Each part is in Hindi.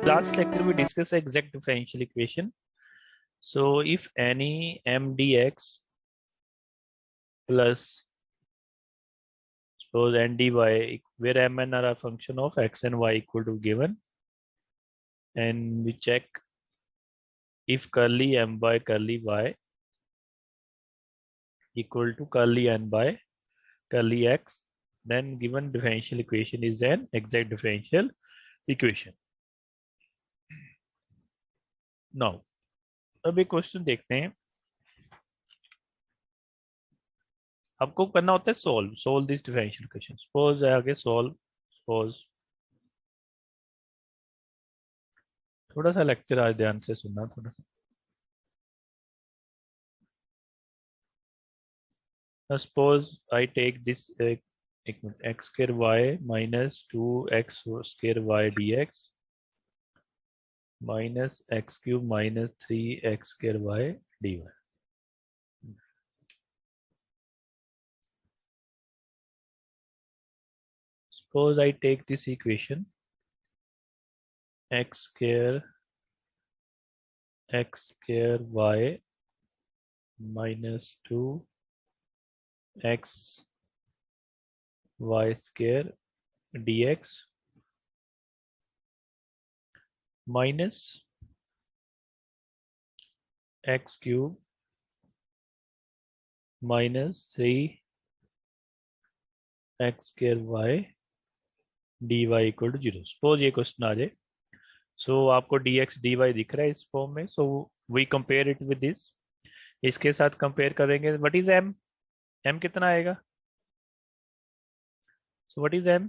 Last lecture we discussed exact differential equation. So if any m dx plus suppose n dy, where m and n are a function of x and y equal to given, and we check if curly m by curly y equal to curly n by curly x, then given differential equation is an exact differential equation. Now अब एक क्वेश्चन देखते हैं, आपको करना होता है solve this differential equation. Suppose है आगे सपोज थोड़ा सा लेक्चर आज ध्यान से सुनना थोड़ा सा। सपोज आई टेक दिस एक minute x square y minus 2x square y dx minus x cube minus 3x square y dy। Suppose I take this equation x square y minus 2x y square dx minus x cube minus 3x square y dy equal to 0। Suppose ये क्वेश्चन आ जाए, सो आपको dx dy दिख रहा है इस फॉर्म में, so we compare it with this, इसके साथ कंपेयर करेंगे। What is m? m कितना आएगा? सो व्हाट इज m?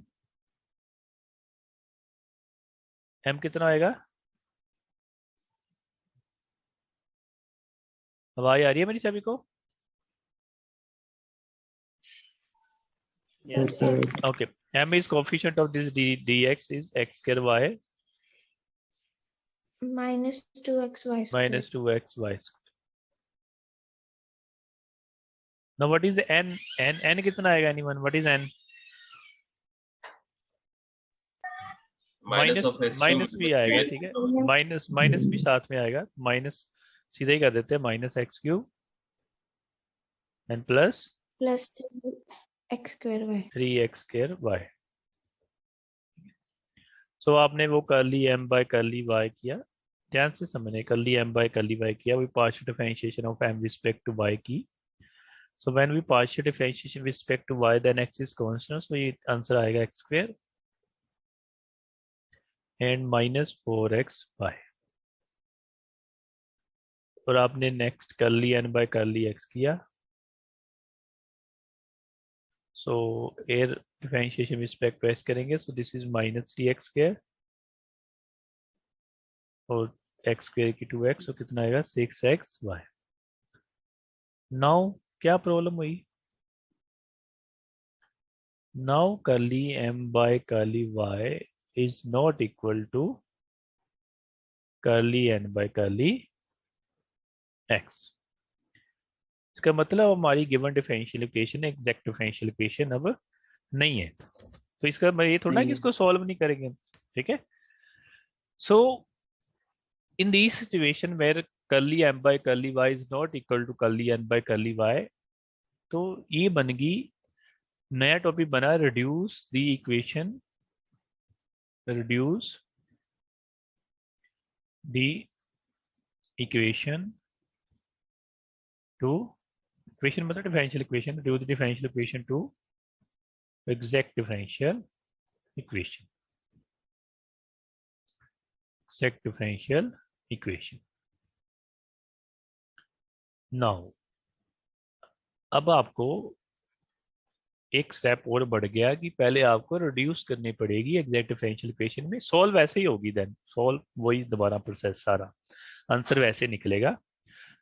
m कितना आएगा? आवाज आ रही है मेरी सभी को? Yes, sir. Okay, m is coefficient of this dx is x square y minus 2xy square. minus 2xy square. Now what is n? n कितना आएगा anyone? What is n? Minus भी आएगा, ठीक है, माइनस भी साथ में आएगा, माइनस सीधे ही कर देते हैं, minus x cube and plus 3x square y. 3x square y। So आपने वो curly m by curly y किया, ध्यान से समझने, curly m by curly y किया, we partial differentiation of m respect to y की। So when we partial differentiation with respect to y, then x is constant, so ये आंसर आएगा x square and minus 4xy। और आपने next curly n by curly x किया, so here differentiation respect to x करेंगे, so this is minus 3x square और x स्क्वायर की 2x, तो कितना आएगा 6xy। नाउ क्या प्रॉब्लम हुई? Now curly m by curly y is not equal to curly n by curly x। इसका मतलब हमारी given differential equation exact differential equation अब नहीं है, तो इसका मतलब ये थोड़ा ना कि इसको सॉल्व नहीं करेंगे, ठीक है। So in this situation where curly m by curly y is not equal to curly n by curly y, तो ये बन गई, नया टॉपिक बना reduce the equation, reduce the equation to equation मतलब differential equation, reduce the differential equation to exact differential equation, exact differential equation। now अब आपको एक स्टेप और बढ़ गया कि पहले आपको रिड्यूस करनी पड़ेगी एग्जैक्ट डिफरेंशियल इक्वेशन में, सॉल्व वैसे ही होगी, देन सॉल्व वही दोबारा प्रोसेस, सारा आंसर वैसे निकलेगा।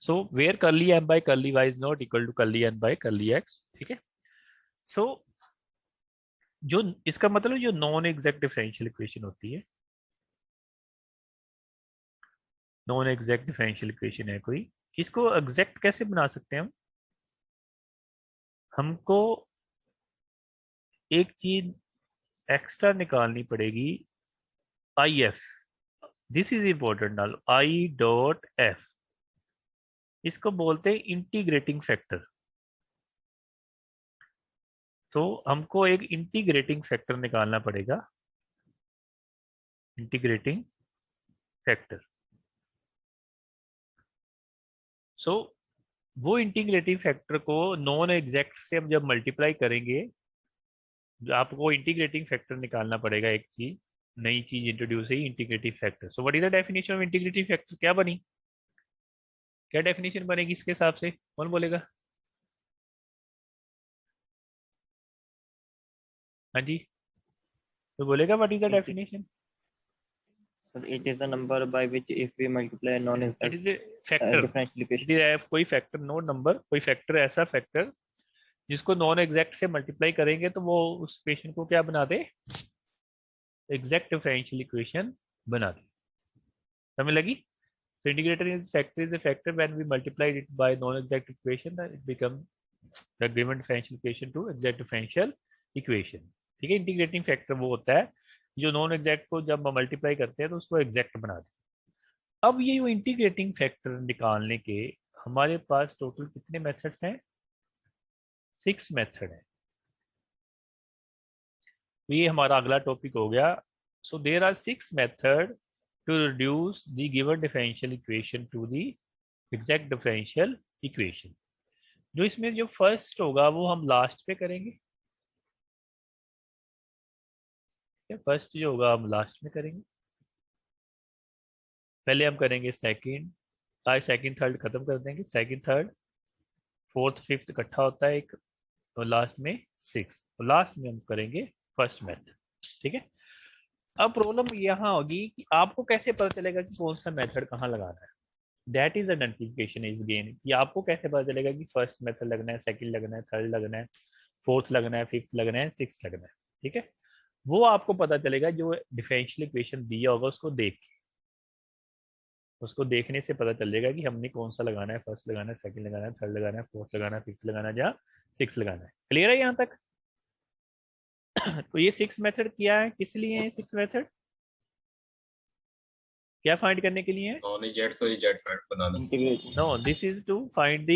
So where curly m by curly y is not equal to curly n by curly x, ठीक है। सो जो इसका मतलब जो नॉन एग्जैक्ट डिफरेंशियल इक्वेशन होती है, नॉन एग्जैक्ट डिफरेंशियल इक्वेशन है कोई, इसको एग्जैक्ट कैसे बना सकते हैं हम? हमको एक चीज एक्स्ट्रा निकालनी पड़ेगी, IF दिस इज इंपॉर्टेंट डालो, आई डॉट एफ, इसको बोलते हैं इंटीग्रेटिंग फैक्टर। तो हमको एक इंटीग्रेटिंग फैक्टर निकालना पड़ेगा, इंटीग्रेटिंग फैक्टर। सो वो इंटीग्रेटिंग फैक्टर को नॉन एग्जैक्ट से हम जब मल्टीप्लाई करेंगे, आपको इंटीग्रेटिंग फैक्टर निकालना पड़ेगा। एक चीज, नई चीज इंट्रोड्यूस है, integrative factor. So what is the definition of integrative factor? क्या बनी, क्या डेफिनेशन बनेगी इसके हिसाब से, कौन बोलेगा? हाँ जी, तो बोलेगा what is the definition? Sir, it is the number by which if we multiply a it non-exact is a factor, differential it equation. Is कोई फैक्टर, नो नंबर, कोई फैक्टर, ऐसा फैक्टर जिसको नॉन एग्जैक्ट से मल्टीप्लाई करेंगे तो वो उस इक्वेशन को क्या बना दे, एग्जैक्ट डिफरेंशियल इक्वेशन बना दे। समझ लगी? So integrator is a factor when we multiply it by non-exact equation, then it becomes the given differential equation to exact differential equation। ठीक है, इंटीग्रेटिंग फैक्टर वो होता है जो नॉन एग्जैक्ट को जब मल्टीप्लाई करते हैं तो उसको एग्जैक्ट बना दे। अब ये इंटीग्रेटिंग फैक्टर निकालने के हमारे पास टोटल कितने मेथड्स हैं? 6 मेथड है। तो ये हमारा अगला टॉपिक हो गया। So there are 6 method to reduce the given differential equation to the exact differential equation। जो इसमें जो फर्स्ट होगा वो हम लास्ट पे करेंगे, फर्स्ट जो होगा हम लास्ट में करेंगे। पहले हम करेंगे सेकंड, आज सेकंड थर्ड खत्म कर देंगे, सेकंड थर्ड फोर्थ फिफ्थ इकट्ठा होता है एक, और लास्ट में 6, और लास्ट में हम करेंगे फर्स्ट मेथड। ठीक है, अब प्रॉब्लम यहाँ होगी कि आपको कैसे पता चलेगा कि कौन सा मेथड कहाँ लगाना है। That is identification is gain, कि आपको कैसे पता चलेगा कि फर्स्ट मेथड लगना है, सेकंड लगना है, थर्ड लगना है, फोर्थ लगना है, फिफ्थ लगना है, सिक्स लगना है। ठीक है, वो आपको पता चलेगा जो डिफरेंशियल इक्वेशन दिया होगा उसको देख के, उसको देखने से पता चलेगा कि हमने कौन सा लगाना है, फर्स्ट लगाना है, सेकंड लगाना है, थर्ड लगाना है, फोर्थ लगाना है, फिफ्थ लगाना है या सिक्स लगाना है। क्लियर है यहाँ तक? तो ये 6 मेथड क्या है, किस लिए है 6 मेथड, क्या फाइंड करने के लिए है? नॉन जेड को जेड फैक्ट बना दो। Integrating. No, this is to find the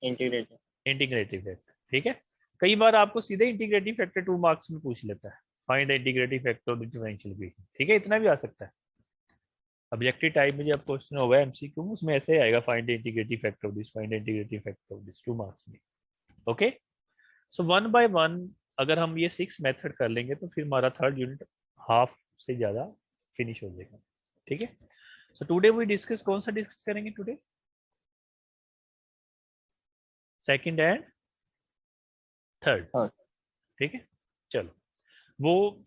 Integrating. Integrative factor. ठीक है, कई बार आपको सीधे इंटीग्रेटिव फैक्टर 2 मार्क्स में पूछ लेता है, find the integrative factor of the differential equation. ठीक है, इतना भी आ सकता है। ऑब्जेक्टिव टाइप में जब क्वेश्चन होगा एमसीक्यू उसमें ऐसे आएगा, find the integrative factor of this, find the integrative factor of this, 2 marks में। Okay, so one by one अगर हम ये 6 मेथड कर लेंगे तो फिर हमारा थर्ड यूनिट हाफ से ज्यादा फिनिश हो जाएगा। ठीक है, सो टुडे वी डिस्कस, कौन सा डिस्कस करेंगे टुडे? Second and third. ठीक है, चलो वो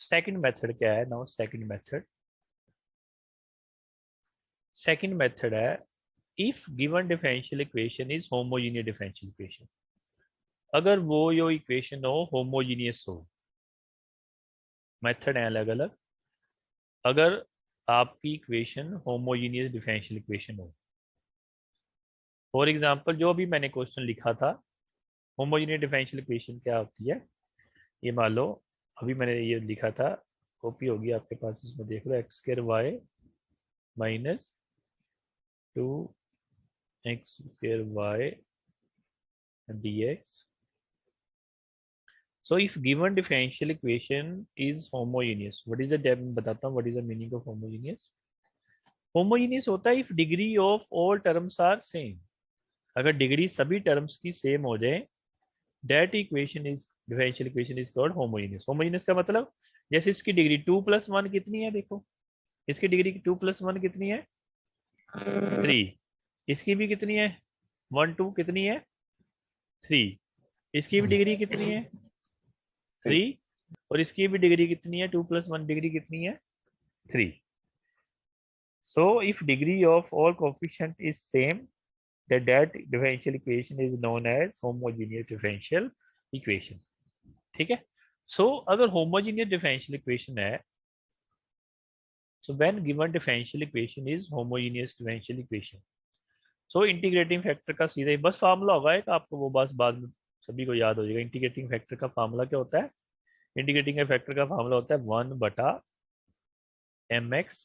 सेकंड मेथड क्या है? नाउ सेकंड मेथड है, if given differential equation is homogeneous differential equation, अगर वो यो इक्वेशन हो होमोजेनियस हो, मेथड है अलग अलग, अगर आपकी इक्वेशन होमोजेनियस डिफरेंशियल इक्वेशन हो। फॉर एग्जांपल जो भी मैंने क्वेश्चन लिखा था, होमोजेनियस डिफरेंशियल इक्वेशन क्या होती है, ये मान लो अभी मैंने ये लिखा था, कॉपी होगी आपके पास, इसमें देख लो, x square y minus 2x square y dx। So if given differential equation is homogeneous, what is the बताता हूँ, what is the meaning of homogeneous? Homogeneous होता है if degree of all terms are same, अगर डिग्री सभी टर्म्स की सेम हो जाए, that equation is differential equation is called homogeneous। homogeneous का मतलब जैसे इसकी डिग्री 2 + 1 कितनी है, देखो इसकी डिग्री 2 + 1 कितनी है, 3, इसकी भी कितनी है, 1 2 कितनी है, 3, इसकी भी डिग्री कितनी है, 3, और इसकी भी डिग्री कितनी है, 2 + 1 डिग्री कितनी है, 3। So if degree of all coefficient is same, that differential equation is known as homogeneous differential equation। ठीक है, सो अगर homogeneous differential equation है, so when given differential equation is homogeneous differential equation, so integrating factor का सीधा ही बस फार्मूला होगा एक, आपको वो बस बाद में सभी को याद हो जाएगा। इंटीग्रेटिंग फैक्टर का फार्मूला क्या होता है? इंटीग्रेटिंग फैक्टर का फार्मूला होता है 1/√2 एम एक्स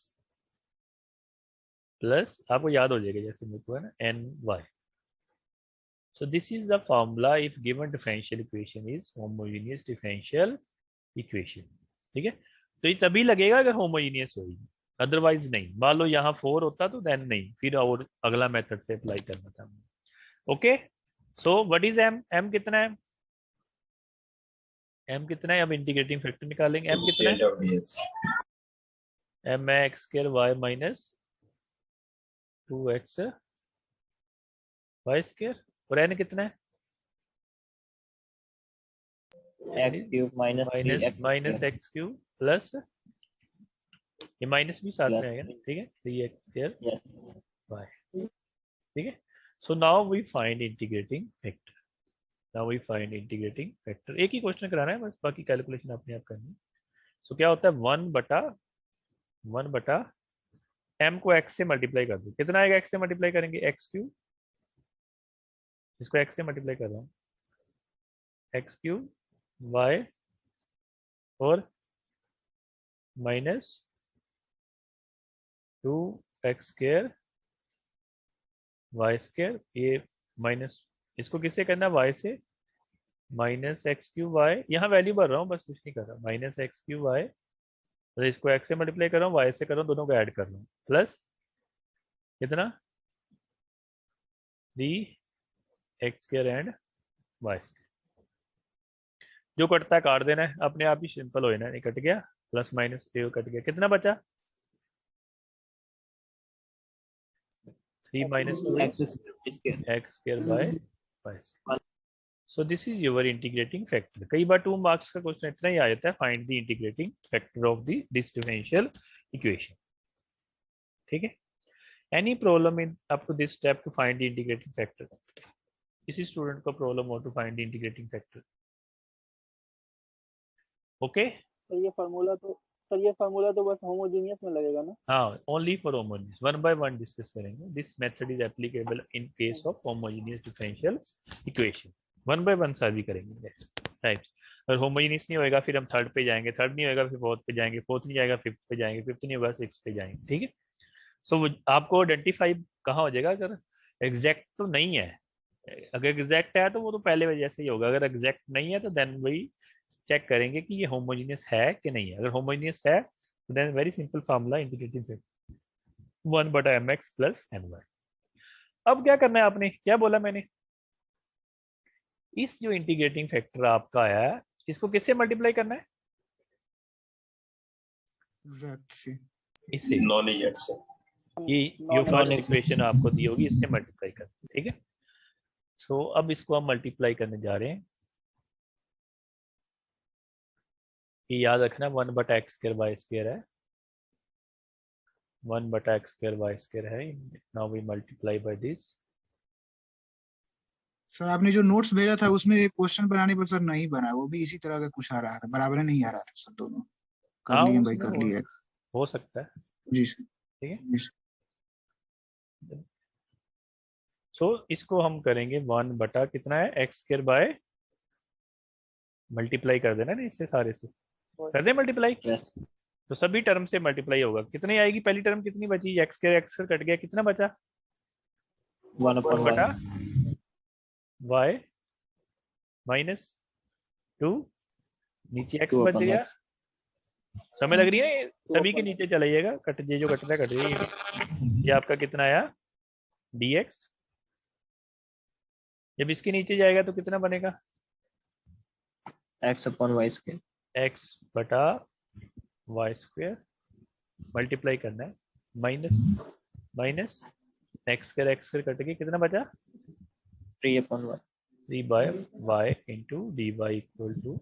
प्लस, आपको याद हो जाएगा जैसे मेरे को है ना, n y. So this is the formula if given differential equation is homogeneous differential equation. ठीक है, तो ये तभी लगेगा अगर होमोजीनियस होगी, अदरवाइज नहीं. मान लो यहाँ 4 होता तो देन नहीं, फिर और अगला मेथड से अप्लाई करना था. Okay, so what is m? M कितना है? एम कितना है? अब इंटीग्रेटिंग फैक्टर निकालेंगे. एम कितना है? Quotient of dx. एम है x square y minus 2x y square, और एन कितना है? x cube minus minus 3x minus x cube plus, ये माइनस भी साथ में आएगा ना, ठीक है, 3x स्क्वायर yes वाई. ठीक है, so now we find integrating factor. Now we find integrating factor. एक ही क्वेश्चन कराना है बस, बाकी कैलकुलेशन अपने आप करनी है. सो क्या होता है, 1 बटा m को x से मल्टीप्लाई कर दो. कितना आएगा x से मल्टीप्लाई करेंगे? एक्स क्यूब, इसको x से मल्टीप्लाई कर रहा हूँ, एक्स क्यूब y और minus 2x square y square. ये माइनस, इसको किससे करना है? y से. माइनस एक्स क्यूब वाई, यहाँ वैल्यू भर रहा हूँ बस, कुछ नहीं कर रहा. माइनस एक्स क्यूब वाई, तो इसको x से मल्टीप्लाई कर रहा हूँ, y से कर रहा हूँ, दोनों को ऐड कर रहा हूँ, प्लस कितना? 3x square and Y square. जो कटता है काट देना है, अपने आप ही सिंपल हो जाना है. नहीं कट गया, प्लस माइनस ये कट गया, कितना बचा? 3 minus 2 x square x square by y square. So this is your integrating factor. कई बार 2 मार्क्स का क्वेश्चन इतना ही आ जाता है, find the integrating factor of the this differential equation. ठीक है, any problem in up to this step to find the integrating factor? किसी स्टूडेंट को प्रॉब्लम हो to find the integrating factor? Okay, sir ये फार्मूला तो बस होमोजेनियस में लगेगा ना? हाँ, only for homogeneous. One by one discuss करेंगे. This method is applicable in case of homogeneous differential equation. One by one सारी करेंगे. राइट, अगर होमोजेनियस नहीं होएगा फिर हम थर्ड पे जाएंगे, थर्ड नहीं होएगा फिर फोर्थ पे जाएंगे, फोर्थ नहीं जाएगा फिफ्थ पे जाएंगे, फिफ्थ नहीं होगा सिक्स पे जाएंगे. ठीक है, सो आपको आइडेंटिफाई कहाँ हो जाएगा? अगर एग्जैक्ट तो नहीं है, अगर एग्जैक्ट है तो वो तो पहले वजह से ही होगा. अगर एग्जैक्ट नहीं है तो देन वही चेक करेंगे कि ये होमोजेनियस है कि नहीं है. अगर होमोजेनियस है तो then very simple formula integrating factor 1/mx plus my. अब क्या करना है आपने? क्या बोला मैंने? इस जो इंटीग्रेटिंग फैक्टर आपका आया है, इसको किससे मल्टीप्लाई करना है? एग्जैक्ट से. इससे. Non-exact से. ये जो फर्स्ट इक्वेशन आपको दी होगी इससे मल्टीप्लाई करना है. ठीक है, सो अब इसको हम मल्टीप्लाई करने जा रहे हैं. ये याद रखना 1/x स्क्वायर वाई स्क्वायर है, 1/x स्क्वायर वाई स्क्वायर है. Now we multiply by this. Sir आपने जो नोट्स भेजा था उसमें एक क्वेश्चन बनाने पर सर नहीं बना, वो भी इसी तरह का कुछ आ रहा था, बराबर नहीं आ रहा था सर. दोनों कर हाँ, लिए भाई, उसमें कर लिए. हो सकता है. जी सर. ठीक है, जी सर. सो इसको हम करेंगे 1 बटा कितना है एक्स स्क्वायर बाय, मल्टीप्लाई कर देना ना इससे, सारे से कर दे मल्टीप्लाई. yes तो सभी टर्म से मल्टीप्लाई होगा. कितनी आएगी? पहली टर्म कितनी बची? एक्स स्क्वायर कट गया, कितना बचा? 1/1 बटा वाई माइनस 2, नीचे एक्स बच गया. समय लग रही है ये? सभी के नीचे चलाइएगा, कट जे जो कट रहा है कट जाइए. ये आपका कितना आया? dx. जब इसके नीचे जाएगा तो कितना बनेगा? x/y square x बटा वाई स्क्वायर मल्टीप्लाई करना है, minus minus x square cut के कितना बचा? 3/y 3/y into dy equal to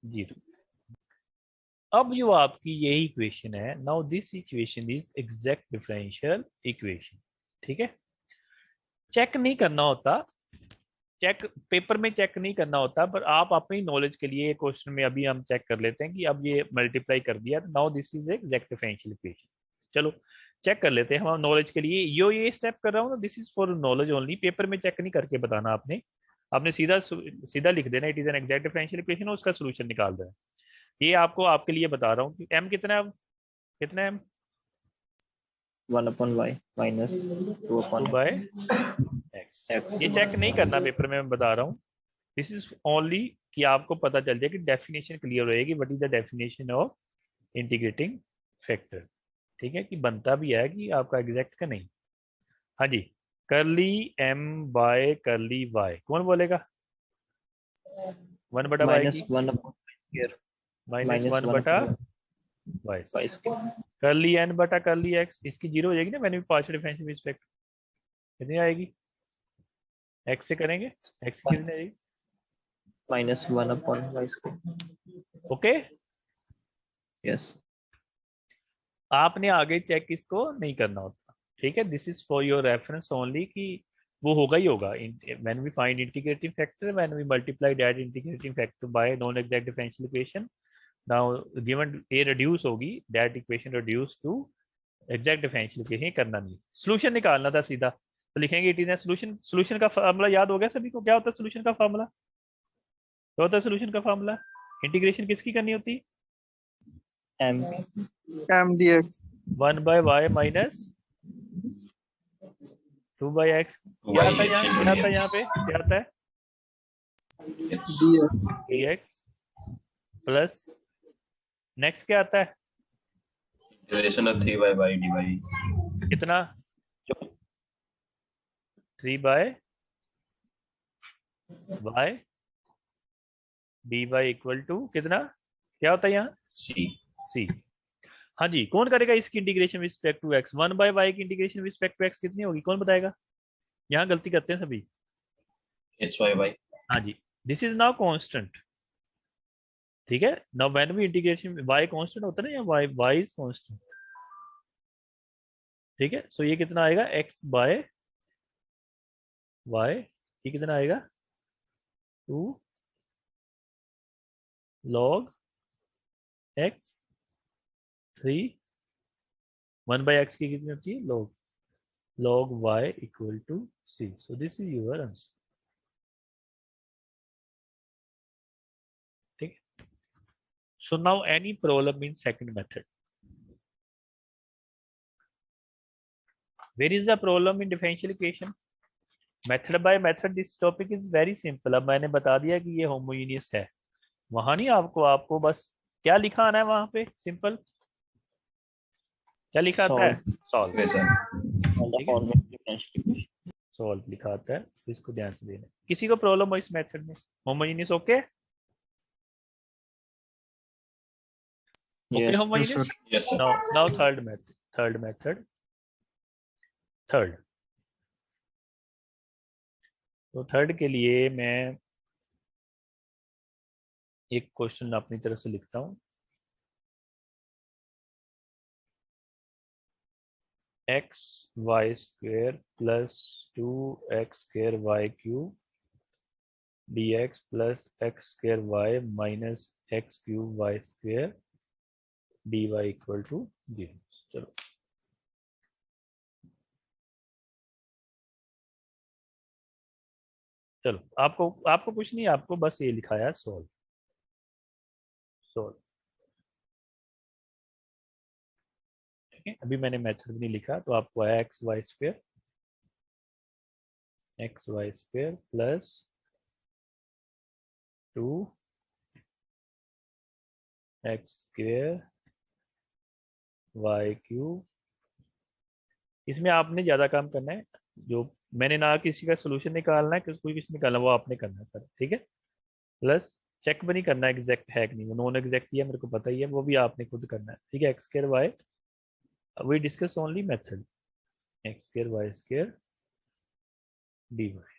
0. अब जो आपकी यही इक्वेशन है, now this equation is exact differential equation. ठीक है, चेक नहीं करना होता, चेक पेपर में चेक नहीं करना होता, पर आप अपनी नॉलेज के लिए क्वेश्चन में अभी हम चेक कर लेते हैं कि अब ये मल्टीप्लाई कर दिया, now this is exact differential equation. चलो चेक कर लेते हैं हम नॉलेज के लिए. ये स्टेप कर रहा हूँ ना, this is for knowledge only. Paper में चेक नहीं करके बताना आपने, आपने सीधा लिख देना it is an exact differential equation, उसका सोल्यूशन निकाल देना. ये आपको आपके लिए बता रहा हूँ कि m कितना है? कितना है m? 1 upon y minus 2 upon 2 by x। x। ये चेक नहीं करना पेपर में, मैं बता रहा हूँ। दिस इज ओनली कि आपको पता चल जाए कि डेफिनेशन क्लियर रहेगी, what is the definition of integrating factor. ठीक है, कि बनता भी है कि आपका एग्जैक्ट का नहीं। हाँ जी, करली m बाय करली y, कौन बोलेगा? 1 बटा y माइनस की 1 upon y स्क्वायर माइनस 1 बटा y। y स्क्वायर करली n बटा करली x, इसकी जीरो हो जाएगी ना, मैंने भी पार्शियल डिफरेंशियल रिस्पेक्ट कितनी आएगी? x से करेंगे, x की कितनी आएगी? Minus 1 upon y square. Okay, yes आपने आगे चेक इसको नहीं करना होता। ठीक है, this is for your reference only कि वो होगा ही होगा। When we find integrating factor, when we multiply that integrating factor by non exact differential equation, now given a reduce होगी, that equation reduce to exact differential equation. करना नहीं, सॉल्यूशन निकालना था सीधा, तो लिखेंगे it is A solution. Solution का फार्मूला याद हो गया सभी को? क्या होता है सॉल्यूशन का फार्मूला? क्या होता है सॉल्यूशन का फार्मूला? इंटीग्रेशन किसकी करनी होती है? m m dx 1 by y minus 2 by x. क्या आता है यहाँ, क्या आता है यहाँ पे, क्या आता है? dx dx प्लस नेक्स्ट क्या आता है? Integration of 3 by y dy। कितना? 3 by y d y equal to कितना? क्या होता है यहाँ? c। सी। हाँ जी, कौन करेगा इसकी integration with respect to x? 1 by y की integration with respect to x कितनी होगी, कौन बताएगा? यहाँ गलती करते हैं सभी। h y y। हाँ जी, दिस इज नाउ कांस्टेंट। ठीक है, now when we integration y constant होता है ना, या y इज कांस्टेंट। ठीक है, सो ये कितना आएगा? x बाय y, ये कितना आएगा? 2 log x 3 1 by x की कितनी होती है? log y equal to c। so this is your answer। ठीक है, so now any problem in second method, where is the problem in differential equation? method by method this topic is very simple। अब मैंने बता दिया कि ये homogeneous है, वहां नहीं, आपको बस क्या लिखा आना है वहां पे, सिंपल क्या लिखा आता है? सॉल्व। सॉल्व लिखा आता है, इसको ध्यान से देना। किसी को प्रॉब्लम हो इस मेथड में? Homogeneous okay? Okay homogeneous. Yes sir। Now third method. तो थर्ड के लिए मैं एक क्वेश्चन अपनी तरफ से लिखता हूं। X y square plus 2x square y cube dx plus x square y minus x cube y square dy equal to 0। चलो चलो, आपको कुछ नहीं, आपको बस ये लिखाया सॉल्व। ठीक है, अभी मैंने मेथड नहीं लिखा, तो आपको आया x y square plus 2x square y cube. इसमें आपने ज्यादा काम करना है, जो मैंने ना किसी का सोल्यूशन निकालना है, कोई किसी निकालना, वो आपने करना है सर। ठीक है, प्लस चेक भी नहीं करना एग्जैक्ट है कि नहीं, वो नॉन एग्जैक्ट ही है, मेरे को पता ही है, वो भी आपने खुद करना है। ठीक है, x square y, we discuss only method, x square y square d y.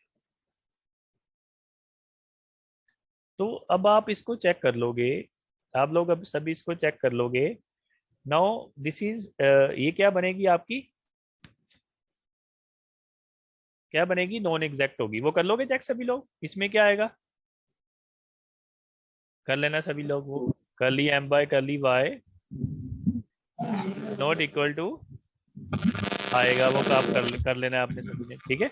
तो अब आप इसको चेक कर लोगे, आप लोग अब सभी इसको चेक कर लोगे। नाउ दिस इज ये क्या बनेगी आपकी, क्या बनेगी? नॉन एग्जैक्ट होगी। वो कर लोगे चेक सभी लोग? इसमें क्या आएगा, कर लेना सभी लोग। वो curly m by curly y not equal to आएगा, वो आप कर लेना आपने सभी ने। ठीक है,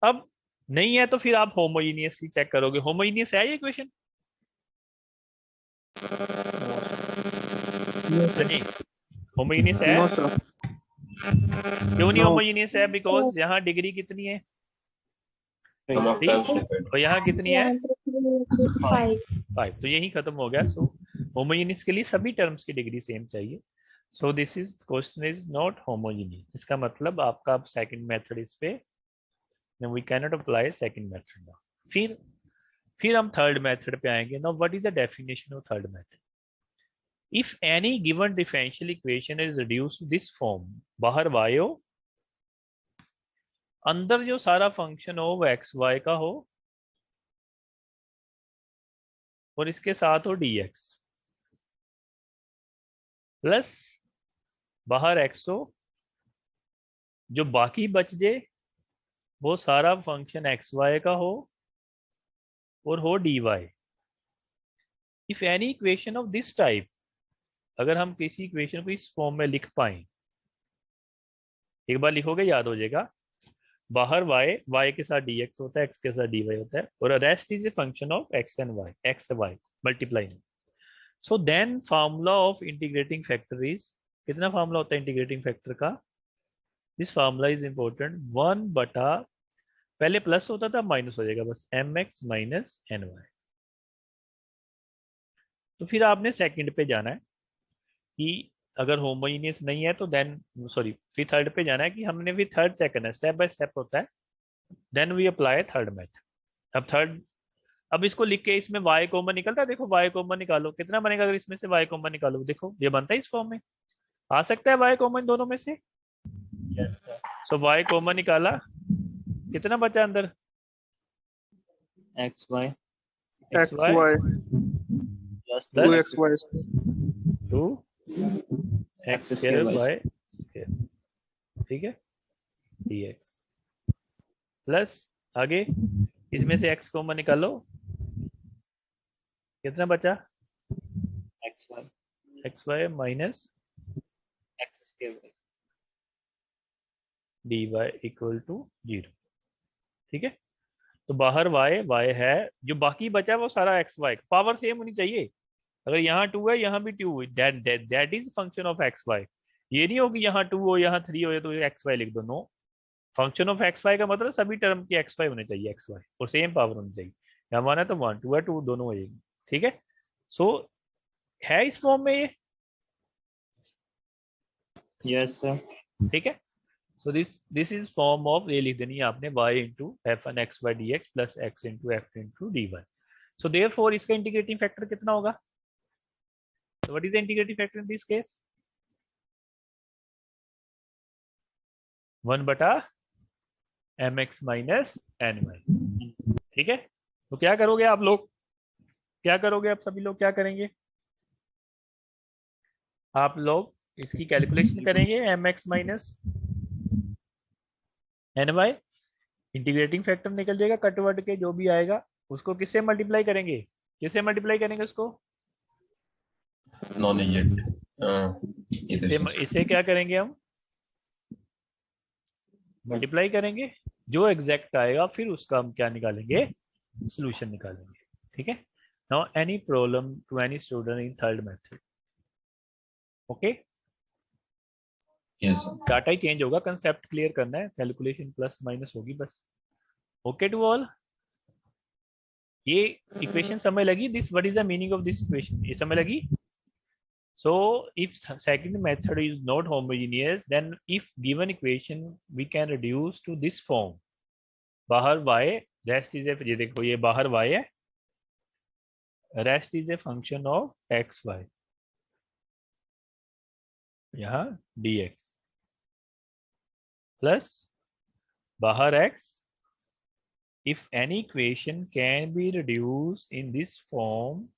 अब नहीं है तो फिर आप होमोजीनियस ही चेक करोगे। होमोजीनियस है ये इक्वेशन? नहीं, होमोजीनियस है? नो सर क्यों नहीं No. होमोजेनियस है? बिकॉज यहाँ डिग्री कितनी है Sum of ठीक? terms different. और यहाँ कितनी है 5. 5। तो यही खत्म हो गया। सो होमोजेनियस के लिए सभी टर्म्स की डिग्री सेम चाहिए। So this is question is not homogeneous. इसका मतलब आपका सेकंड मेथड इस पे we cannot apply second method now. फिर हम थर्ड मेथड पे आएंगे। Now what is the definition of third method? If any given differential equation is reduced to this form, बाहर y हो, अंदर जो सारा फंक्शन हो वो एक्स वाई का हो और इसके साथ हो dx, प्लस बाहर x हो, जो बाकी बच जाए वो सारा फंक्शन एक्स वाई का हो और हो dy। If any equation of this type, अगर हम किसी इक्वेशन को इस फॉर्म में लिख पाए, एक बार लिखोगे याद हो जाएगा, बाहर y के साथ dx होता है, x के साथ dy होता है, और rest is a function of x and y, x y multiplying. So then formula of integrating factor is, कितना फार्मूला होता है इंटीग्रेटिंग फैक्टर का? दिस फार्मूला इज इंपॉर्टेंट, 1 बटा, पहले प्लस होता था माइनस हो जाएगा बस, mx माइनस ny। तो फिर आपने सेकंड पे जाना है कि अगर होमोजेनियस नहीं है तो देन सॉरी फिर थर्ड पे जाना है कि हमने फिर थर्ड चेक करना है, स्टेप बाय स्टेप होता है। Then we apply third method. अब इसको लिख के इसमें y कॉमन निकलता है, देखो y कॉमन निकालो, कितना बनेगा अगर इसमें से y कॉमन निकालो? देखो ये बनता है इस फॉर्म में, आ सकता है y कॉमन दोनों में से। Yes, sir. सो y कॉमन निकाला, कितना बचा अंदर? XY xy plus plus 2xy 2 x X square square y square, ठीक है, dx प्लस आगे इसमें से x कॉमन निकालो, कितना बचा? XY xy minus X square dy equal to 0, ठीक है। तो बाहर y है, जो बाकी बचा वो सारा xy, पावर सेम होनी चाहिए। अगर यहाँ 2 है यहाँ भी 2 है, that is function of xy। ये नहीं हो कि यहाँ 2 हो यहाँ 3 हो तो xy लिख दो, नो। फंक्शन ऑफ xy का मतलब सभी टर्म के xy होने चाहिए, xy और सेम पावर होनी चाहिए। यहाँ 1 है तो 1, 2 है 2, दोनों हो जाएगी, ठीक है। सो है इस फॉर्म में ये, Yes, sir. ठीक है। सो दिस इज फॉर्म ऑफ, ये लिख देनी है आपने, y into f1xy dx plus x into f into dy। So therefore इसका इंटीग्रेटिंग फैक्टर कितना होगा? So what is the integrating factor in this case? 1 बटा mx माइनस ny, ठीक है। तो क्या करोगे आप लोग, क्या करोगे आप सभी लोग, क्या करेंगे आप लोग? इसकी कैलकुलेशन करेंगे mx minus ny, integrating factor निकल जाएगा, कटवर्ड के जो भी आएगा उसको किससे मल्टीप्लाई करेंगे, किससे मल्टीप्लाई करेंगे उसको? Non yet. इसे क्या करेंगे हम? मल्टीप्लाई करेंगे, जो एग्जैक्ट आएगा फिर उसका हम क्या निकालेंगे? सॉल्यूशन निकालेंगे, ठीक है। Now any problem to any student in third method? Okay, Yes, sir. Data ही चेंज होगा, कंसेप्ट क्लियर करना है, कैलकुलेशन प्लस माइनस होगी बस। ओके टू ऑल, ये इक्वेशन समझ लगी? This what is the meaning of this equation, ये समझ लगी? So if second method is not homogeneous, then if given equation we can reduce to this form, बाहर y, rest is a, ये देखो ये बाहर y है, rest is a function of x y, यहाँ dx plus बाहर x, if any equation can be reduced in this form,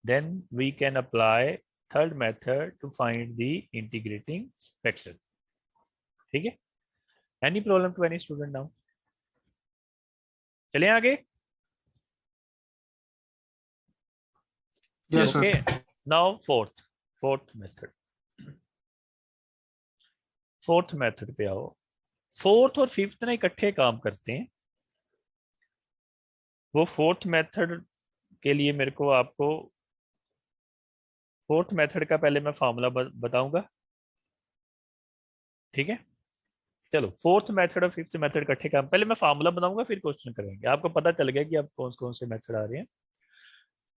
then we can apply third method to find the integrating factor, ठीक है। Any problem to any student now? चलें आगे। Yes, sir. Okay, now fourth method, fourth method पे आओ। फोर्थ और फिफ्थ ना इकट्ठे काम करते हैं। वो फोर्थ मेथड के लिए मेरे को आपको फोर्थ मेथड का पहले मैं फार्मूला बताऊंगा, ठीक है, चलो फोर्थ मेथड और फिफ्थ मेथड इकट्ठे काम, पहले मैं फार्मूला बनाऊंगा फिर क्वेश्चन करेंगे, आपको पता चल गया कि अब कौन कौन से मेथड आ रहे हैं।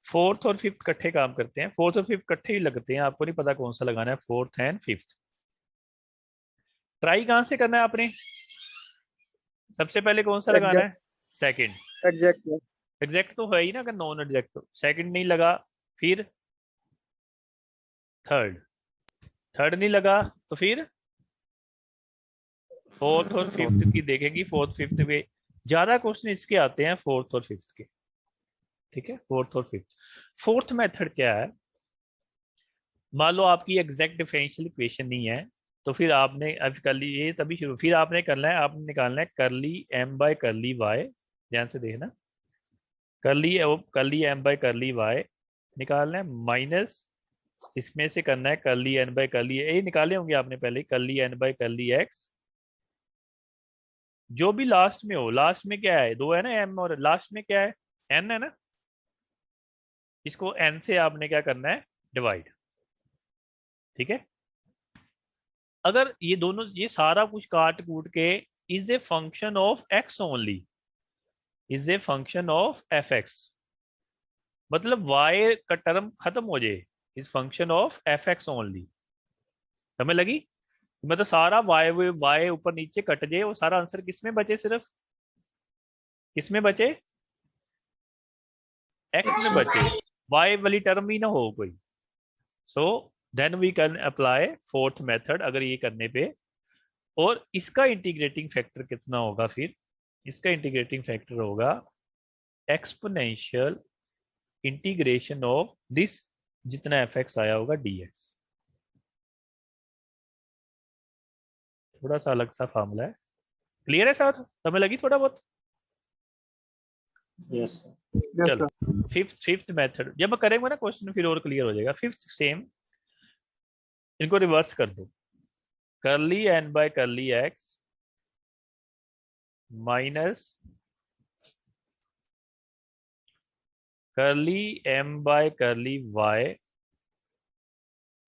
फोर्थ और फिफ्थ इकट्ठे काम करते हैं, फोर्थ और फिफ्थ इकट्ठे ही लगते हैं, आपको नहीं पता कौन सा लगाना है, फोर्थ एंड फिफ्थ। ट्राई कहां से करना है आपने, सबसे पहले कौन सा लगाना है, सेकंड। एग्जैक्ट। एग्जैक्ट तो है ही ना, अगर नॉन एग्जैक्ट तो सेकंड नहीं लगा, फिर थर्ड, थर्ड नहीं लगा तो फिर फोर्थ और फिफ्थ की देखेंगी, फोर्थ फिफ्थ में ज्यादा क्वेश्चन इसके आते हैं, फोर्थ और फिफ्थ के। ठीक है, फोर्थ और फिफ्थ। फोर्थ मेथड क्या है, मान लो आपकी एग्जैक्ट डिफरेंशियल इक्वेशन नहीं है, तो फिर आपने अब कर ली ये तभी शुरू, फिर आपने करना है, आपने निकालना है करली एम बाय करली वाई, ध्यान से देखना, करली एम बाय करली वाई निकालना है, माइनस इसमें से करना है करली एन बाय करली ए, निकाले होंगे आपने पहले, करली एन बाय करली एक्स, जो भी लास्ट में हो, लास्ट में क्या है, दो है ना एम, और लास्ट में क्या है, एन है ना, इसको एन से आपने क्या करना है, डिवाइड। ठीक है, अगर ये दोनों, ये सारा कुछ काट कूट के is a function of x only, is a function of F x, मतलब वाई का टर्म खत्म हो जाए, is function of F x only, समझ लगी, मतलब सारा वाई वाई ऊपर नीचे कट जाए, वो सारा आंसर किसमें बचे, सिर्फ किसमें बचे, एक्स में बचे, वाई वाली टर्म ही ना हो कोई। So then we can apply fourth method, अगर ये करने पे, और इसका इंटीग्रेटिंग फैक्टर कितना होगा, फिर इसका इंटीग्रेटिंग फैक्टर होगा एक्सपोनेंशियल इंटीग्रेशन ऑफ दिस, जितना एफ एक्स आया होगा dx। थोड़ा सा अलग सा फॉर्मूला है, क्लियर है साथ, समझ लगी थोड़ा बहुत। यस चलो फिफ्थ मेथड जब करेंगे ना क्वेश्चन फिर और क्लियर हो जाएगा। फिफ्थ सेम, इनको रिवर्स कर दो, curly n by curly x minus curly m by curly y,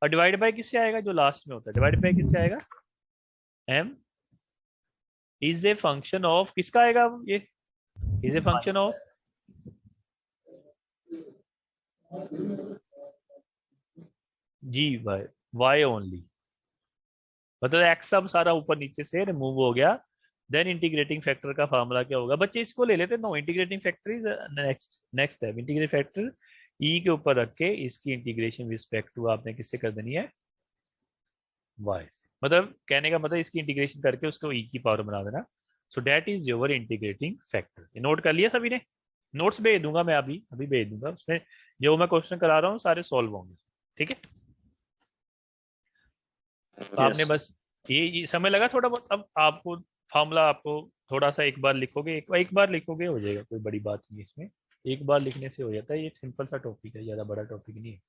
और डिवाइड बाय किससे आएगा, जो लास्ट में होता है, डिवाइड बाय किससे आएगा, M is a function of, किसका आएगा ये, is a function of g y, y only, मतलब एक्स सब सारा ऊपर नीचे से रिमूव हो गया। देन इंटीग्रेटिंग फैक्टर का फार्मूला क्या होगा, बच्चे इसको ले लेते, no integrating factor is next step, integrating factor e के ऊपर रख के इसकी इंटीग्रेशन रिस्पेक्ट टू आपने किससे कर देनी है, वाई से, मतलब कहने का मतलब इसकी इंटीग्रेशन करके उसको ई की पावर बना देना। So that is your integrating factor. Note कर लिया सभी ने, नोट्स भेज दूंगा मैं, अभी अभी भेज दूंगा, उसमें जो मैं क्वेश्चन करा रहा हूँ सारे सॉल्व होंगे। ठीक है, तो आपने बस ये समय लगा थोड़ा बहुत, अब आपको फॉर्मूला आपको थोड़ा सा एक बार लिखोगे, एक बार लिखोगे हो जाएगा, कोई बड़ी बात नहीं इसमें, एक बार लिखने से हो जाता है, ये सिंपल सा टॉपिक है, ज़्यादा बड़ा टॉपिक नहीं है।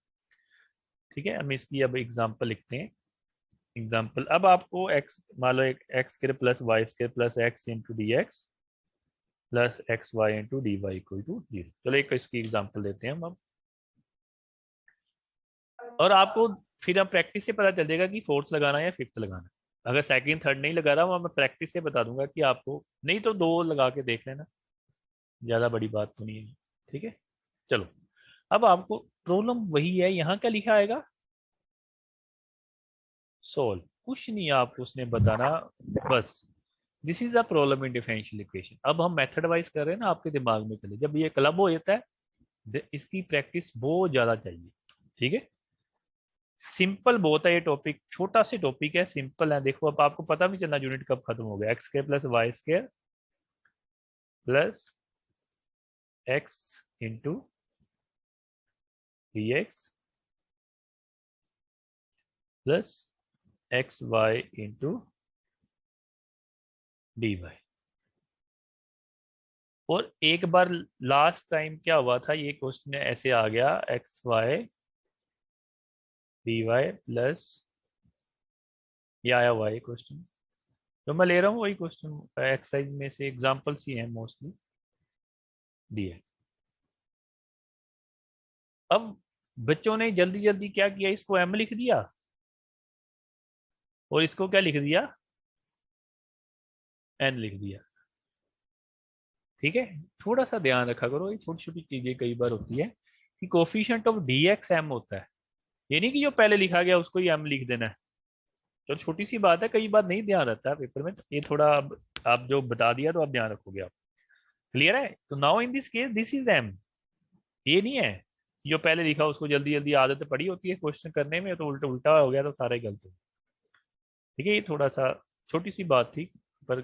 ठीक है, हम इसकी अब एग्जांपल लिखते हैं। एग्जांपल, अब आपको x मान लो एक x square plus y square plus x into d x plus x y into d y equal to 0। चलो एक इसकी एग्जांपल देते हैं हम अब, और आपको फिर अब प्रैक्टिस से पता चल जाएगा कि फोर्थ लगाना है या फिफ्थ लगाना है। अगर सेकंड थर्ड नहीं लगा रहा हूँ, मैं प्रैक्टिस से बता दूंगा कि आपको, नहीं तो दो लगा के देख लेना, ज़्यादा बड़ी बात तो नहीं है। ठीक है, चलो अब आपको प्रॉब्लम वही है, यहाँ क्या लिखा आएगा, सोल्व, कुछ नहीं आपको उसने बताना, बस this is a problem in differential equation. अब हम मेथड वाइज कर रहे हैं ना, आपके दिमाग में चले, जब ये क्लब हो जाता है इसकी प्रैक्टिस बहुत ज़्यादा चाहिए। ठीक है, सिंपल बहुत है ये टॉपिक, छोटा सा टॉपिक है, सिंपल है। देखो अब आपको पता भी चलना यूनिट कब खत्म हो गया, x square plus y square plus x into d x plus x y into d y. और एक बार लास्ट टाइम क्या हुआ था, ये क्वेश्चन ऐसे आ गया, x y d y plus, ये आया हुआ है क्वेश्चन जो मैं ले रहा हूँ, वही क्वेश्चन एक्सरसाइज में से एग्जांपल्स ही हैं मोस्टली दिए। अब बच्चों ने जल्दी जल्दी क्या किया, इसको एम लिख दिया और इसको क्या लिख दिया, n लिख दिया। ठीक है, थोड़ा सा ध्यान रखा करो, ये छोटी छोटी चीजें कई बार होती है कि कोफिशिएंट ऑफ dx m होता है, ये नहीं कि जो पहले लिखा गया उसको ही m लिख देना है। तो छोटी सी बात है, कई बार नहीं ध्यान रहता है पेपर में, तो ये थोड़ा आप जो बता दिया तो आप ध्यान रखोगे आप। क्लियर है? तो now in this case this is m, ये नहीं है जो पहले लिखा उसको जल्दी जल्दी आदत पड़ी होती है क्वेश्चन करने में, तो उल्टा उल्टा हो गया तो सारा ही गलत हो। ठीक है, ये थोड़ा सा छोटी सी बात थी पर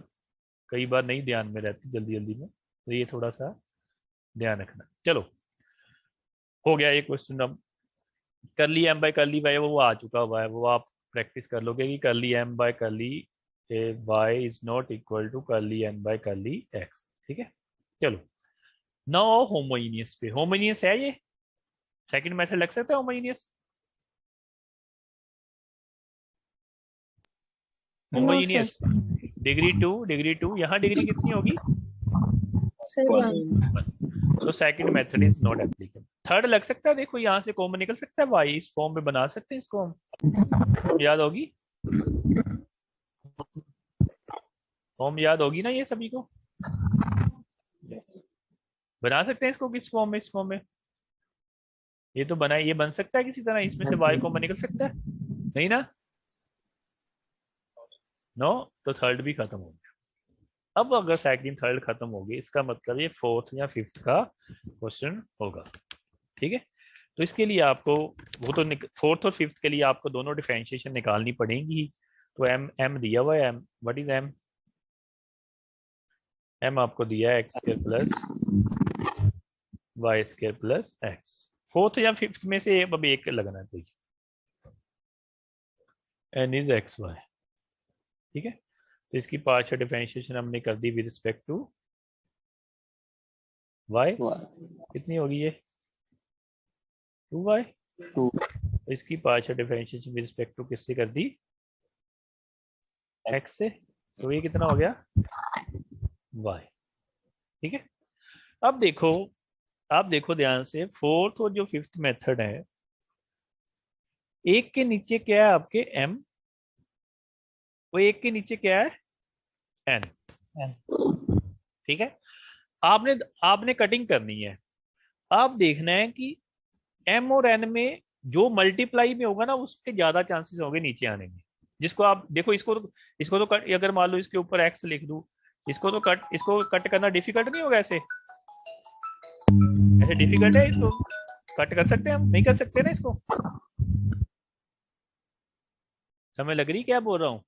कई बार नहीं ध्यान में रहती जल्दी जल्दी में, तो ये थोड़ा सा ध्यान रखना। चलो हो गया ये क्वेश्चन। अब करली m बाय करली y वो आ चुका हुआ है, वो आप प्रैक्टिस कर लोगे कि curly m by curly y is not equal to curly n by curly x। ठीक है, चलो नाउ होमोजेनियस पे। होमोजेनियस है ये, सेकंड मेथड लग सकता है होमोजेनियस? होमोजेनियस डिग्री 2, यहाँ डिग्री कितनी होगी? Sir, 1. तो second method is not applicable. Third लग सकता है, देखो यहाँ से कॉमन निकल सकता है, y इस फॉर्म में बना सकते हैं इसको हम, याद होगी? फॉर्म याद होगी ना ये सभी को? बना सकते हैं इसको किस फॉर्म में? इस फॉर्म में ये तो बना, ये बन सकता है किसी तरह, इसमें से y कॉमन निकल सकता है, नहीं ना? नो, तो थर्ड भी खत्म हो गया। अब अगर सेकंड थर्ड खत्म हो गई, इसका मतलब ये फोर्थ या फिफ्थ का क्वेश्चन होगा। ठीक है, तो इसके लिए आपको वो तो फोर्थ और फिफ्थ के लिए आपको दोनों डिफरेंशिएशन निकालनी पड़ेंगी। तो m दिया हुआ है, m व्हाट इज m आपको दिया है x² plus y² plus x। Fourth या फिफ्थ में से अब एक लगना चाहिए, n इज xy। ठीक है, तो इसकी पार्शियल डिफरेंशिएशन हमने कर दी विद रिस्पेक्ट टू y, कितनी होगी ये? 2y। टू तो इसकी partial differentiation with respect to किससे कर दी? x से। तो ये कितना हो गया? y। ठीक है, अब देखो, आप देखो ध्यान से, फोर्थ और जो फिफ्थ मेथड है, एक के नीचे क्या है आपके m, वो एक के नीचे क्या है n। ठीक है, आपने कटिंग करनी है। आप देखना है कि m और n में जो मल्टीप्लाई में होगा ना उसके ज्यादा चांसेस होंगे नीचे आने में। जिसको आप देखो, इसको तो कट, अगर मान लो इसके ऊपर x लिख दूं, इसको कट करना डिफिकल्ट नहीं होगा? ऐसे डिफिकल्ट है? इसको कट कर सकते हैं हम? नहीं कर सकते ना इसको? समझ लग रही क्या बोल रहा हूँ?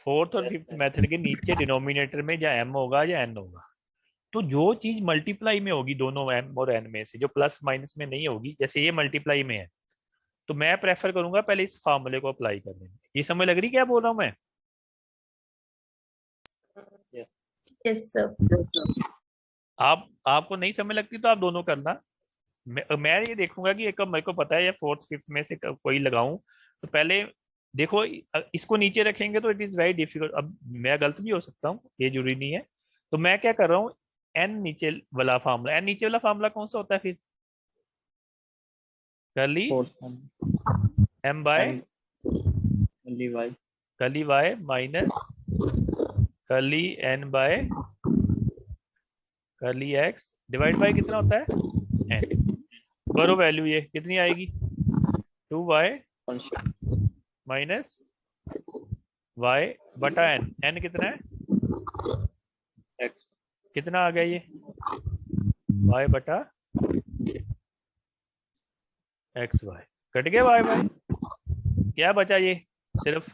फोर्थ और फिफ्थ मेथड के नीचे डिनोमिनेटर में या m होगा या n होगा। तो जो चीज मल्टीप्लाई में होगी दोनों m और n में से, जो प्लस माइनस में नहीं होगी, जैसे ये मल्टीप्लाई में है, तो मैं प्रेफर करूंगा पहले इस फार्मूले को अप्लाई करने में। ये समझ लग रही क्या बोल रहा हूँ मैं? Yes, sir. आपको नहीं समझ लगती तो आप दोनों करना। मैं ये देखूंगा कि एक मेरे को पता है या फोर्थ फिफ्थ में से कोई लगाऊं, तो पहले देखो इसको नीचे रखेंगे तो इट इज वेरी डिफिकल्ट। अब मैं गलत भी हो सकता हूँ, ये जरूरी नहीं है। तो मैं क्या कर रहा हूँ, n नीचे वाला फार्मूला, n नीचे वाला फार्मूला कौन सा होता है फिर? करली m by curly y minus करली n by curly x divide by कितना होता है? n। करो वैल्यू, ये कितनी आएगी? 2y माइनस y बटा n। n कितना है? x कितना आ गया ये? y बटा एक्स वाई। कट गया y बाय, क्या बचा ये? सिर्फ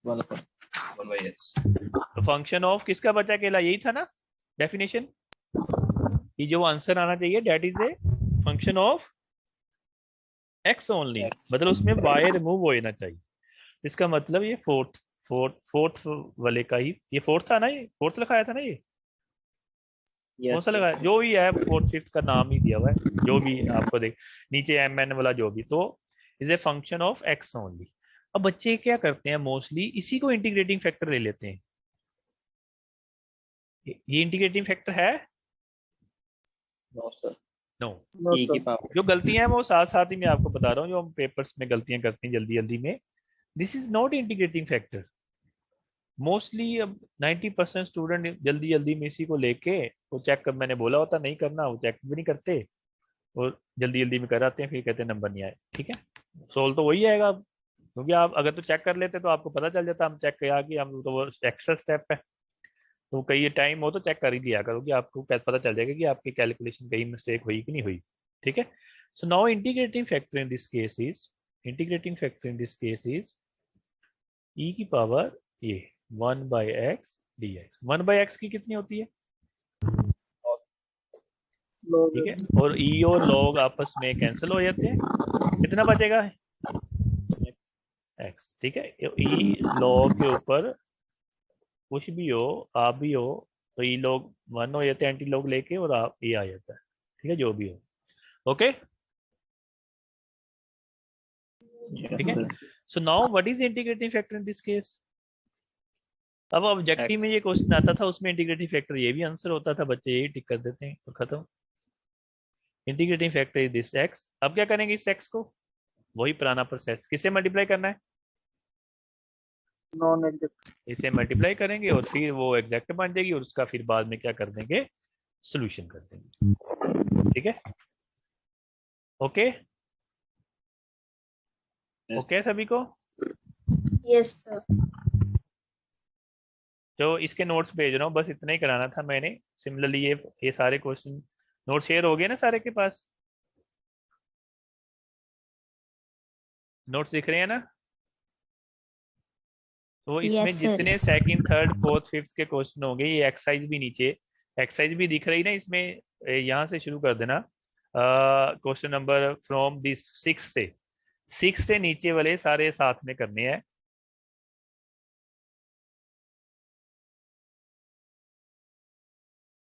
1/x। तो फंक्शन ऑफ किसका बचा अकेला? यही था ना डेफिनेशन कि जो आंसर आना चाहिए that is a function of x only, मतलब उसमें y रिमूव हो जाना चाहिए। इसका मतलब ये फोर्थ वाले का ही, ये फोर्थ था ना, ये फोर्थ लिखाया था ना, ये कौन सा लगाया? जो भी है फोर्थ फिफ्थ का नाम ही दिया हुआ है, जो भी आपको देख नीचे mn वाला जो भी, तो is a function of x only. अब बच्चे क्या करते हैं मोस्टली, इसी को इंटीग्रेटिंग फैक्टर ले लेते हैं। ये इंटीग्रेटिंग फैक्टर है? नो। जो गलतियां हैं वो साथ साथ ही मैं आपको बता रहा हूँ, जो हम पेपर्स में गलतियां करते हैं जल्दी जल्दी में, this is not integrating factor. Mostly अब 90% स्टूडेंट जल्दी जल्दी में इसी को लेके वो चेक कर, मैंने बोला होता नहीं करना, वो चेक भी नहीं करते और जल्दी जल्दी में कराते हैं, फिर कहते हैं नंबर नहीं आए। ठीक है, सोल्व तो वही आएगा, क्योंकि आप अगर तो चेक कर लेते तो आपको पता चल जाता हम चेक किया कि हम तो वो एक्सेस स्टेप है, तो कहीं टाइम हो तो चेक कर ही लिया करो कि आपको पता चल जाएगा कि आपकी कैलकुलेशन कहीं मिस्टेक हुई कि नहीं हुई। ठीक है, so now integrating factor in this case is e की पावर ये 1/x dx। 1/x की कितनी होती है? ठीक है, और e और log आपस में कैंसिल हो जाते हैं, कितना बचेगा? x। ठीक है, e log के ऊपर कुछ भी हो, आप भी हो, तो e log 1 हो जाते हैं एंटी log लेके, और आप ये आ जाता है। ठीक है, जो भी हो। ओके, ठीक है। So now what is integrating factor in this case? अब ऑब्जेक्टिव में ये क्वेश्चन आता था, उसमें इंटीग्रेटिंग फैक्टर ये भी आंसर होता था, बच्चे यही टिक कर देते हैं और खत्म। Integrating factor is this x। अब क्या करेंगे इस x को? वही पुराना प्रोसेस, किसे मल्टीप्लाई करना है? Non exact. इसे मल्टीप्लाई करेंगे और फिर वो एग्जैक्ट बन जाएगी, और उसका फिर बाद में क्या कर देंगे? सोल्यूशन कर देंगे। ठीक है, ओके ओके सभी को? Yes, sir. जो इसके नोट्स भेज रहा हूँ, बस इतना ही कराना था मैंने। सिमिलरली ये सारे क्वेश्चन नोट शेयर हो गए ना सारे के पास? नोट्स दिख रहे हैं ना? तो इसमें Yes, sir. जितने सेकंड, थर्ड, फोर्थ, फिफ्थ के क्वेश्चन होंगे, ये एक्सरसाइज भी नीचे, एक्सरसाइज भी दिख रही ना इसमें, यहाँ से शुरू कर देना। क्वेश्चन नंबर फ्रॉम दिस 6 से नीचे वाले सारे साथ में करने हैं।